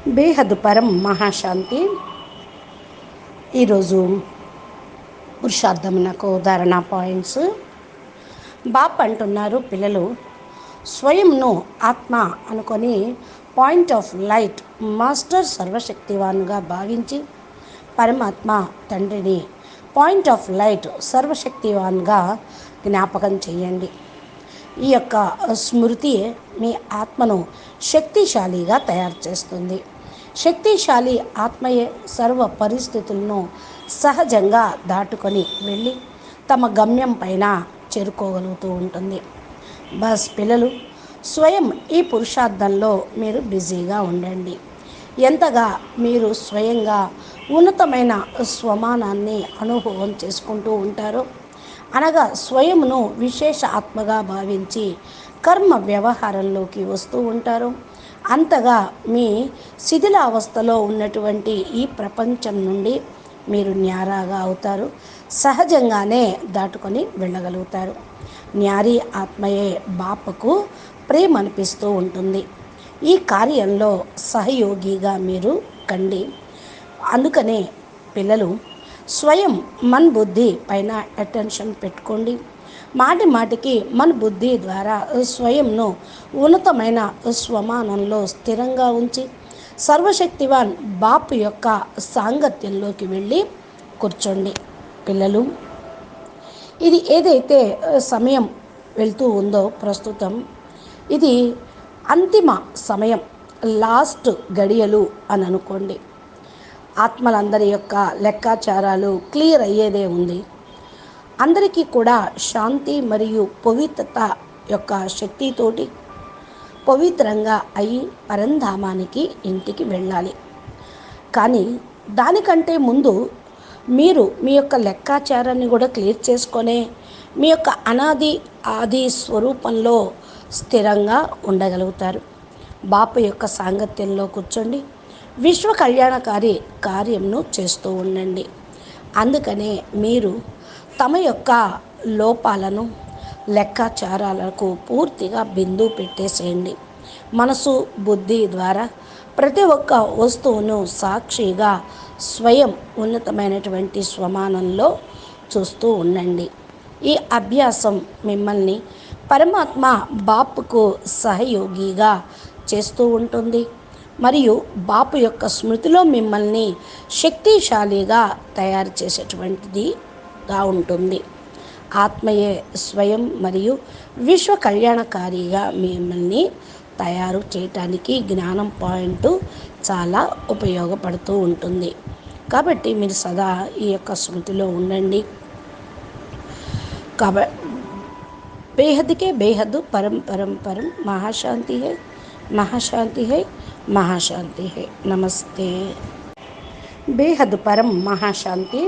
బేహద్ పరం మహాశాంతి. ఈరోజు పురుషార్థమునకు ఉదాహరణ పాయింట్స్. బాప్ అంటున్నారు, పిల్లలు స్వయంను ఆత్మ అనుకొని పాయింట్ ఆఫ్ లైట్ మాస్టర్ సర్వశక్తివాన్గా భావించి పరమాత్మ తండ్రిని పాయింట్ ఆఫ్ లైట్ సర్వశక్తివాన్గా జ్ఞాపకం చేయండి. ఈ యొక్క స్మృతి మీ ఆత్మను శక్తిశాలిగా తయారు చేస్తుంది. శక్తిశాలి ఆత్మయే సర్వ పరిస్థితులను సహజంగా దాటుకొని వెళ్ళి తమ గమ్యం పైన చేరుకోగలుగుతూ ఉంటుంది. బస్ పిల్లలు, స్వయం ఈ పురుషార్థంలో మీరు బిజీగా ఉండండి. ఎంతగా మీరు స్వయంగా ఉన్నతమైన స్వమానాన్ని అనుభవం చేసుకుంటూ ఉంటారో, అనగా స్వయమును విశేష ఆత్మగా భావించి కర్మ వ్యవహారంలోకి వస్తూ ఉంటారో, అంతగా మీ శిథిలావస్థలో ఉన్నటువంటి ఈ ప్రపంచం నుండి మీరు న్యారాగా అవుతారు. సహజంగానే దాటుకొని వెళ్ళగలుగుతారు. న్యారీ ఆత్మయే బాపకు ప్రేమ అనిపిస్తూ ఉంటుంది. ఈ కార్యంలో సహయోగిగా మీరు కండి. అందుకనే పిల్లలు స్వయం మన్ బుద్ధి పైన అటెన్షన్ పెట్టుకోండి. మాటి మాటికి మన బుద్ధి ద్వారా స్వయంను ఉన్నతమైన స్వమానంలో స్థిరంగా ఉంచి సర్వశక్తివాన్ బాపు యొక్క సాంగత్యంలోకి వెళ్ళి కూర్చోండి. పిల్లలు, ఇది ఏదైతే సమయం వెళ్తూ ఉందో ప్రస్తుతం, ఇది అంతిమ సమయం, లాస్ట్ గడియలు అని అనుకోండి. ఆత్మలందరి యొక్క లెక్కాచారాలు క్లియర్ అయ్యేదే ఉంది. అందరికీ కూడా శాంతి మరియు పవిత్రత యొక్క శక్తితోటి పవిత్రంగా అయి పరంధామానికి ఇంటికి వెళ్ళాలి. కానీ దానికంటే ముందు మీరు మీ యొక్క లెక్కాచారాన్ని కూడా క్లియర్ చేసుకొనే మీ యొక్క అనాది ఆది స్వరూపంలో స్థిరంగా ఉండగలుగుతారు. బాపు యొక్క సాంగత్యంలో కూర్చోండి. విశ్వ కళ్యాణకారి కార్యంను చేస్తూ ఉండండి. అందుకనే మీరు తమ యొక్క లోపాలను లెక్కాచారాలకు పూర్తిగా బిందు పెట్టేసేయండి. మనసు బుద్ధి ద్వారా ప్రతి ఒక్క వస్తువును సాక్షిగా స్వయం ఉన్నతమైనటువంటి స్వమానంలో చూస్తూ ఉండండి. ఈ అభ్యాసం మిమ్మల్ని పరమాత్మ బాపుకు సహయోగిగా చేస్తూ ఉంటుంది మరియు బాపు యొక్క స్మృతిలో మిమ్మల్ని శక్తిశాలిగా తయారు చేసేటువంటిదిగా ఉంటుంది. ఆత్మయే స్వయం మరియు విశ్వ కళ్యాణకారిగా మిమ్మల్ని తయారు చేయటానికి జ్ఞానం పాయింట్ చాలా ఉపయోగపడుతూ ఉంటుంది. కాబట్టి మీరు సదా ఈ యొక్క స్మృతిలో ఉండండి. కాబట్టి బేహద్కే బేహద్ పరం పరం పరం మహాశాంతి హై, మహాశాంతి హై, మహాశాంతి హై. నమస్తే. బేహద్ పరం మహాశాంతి.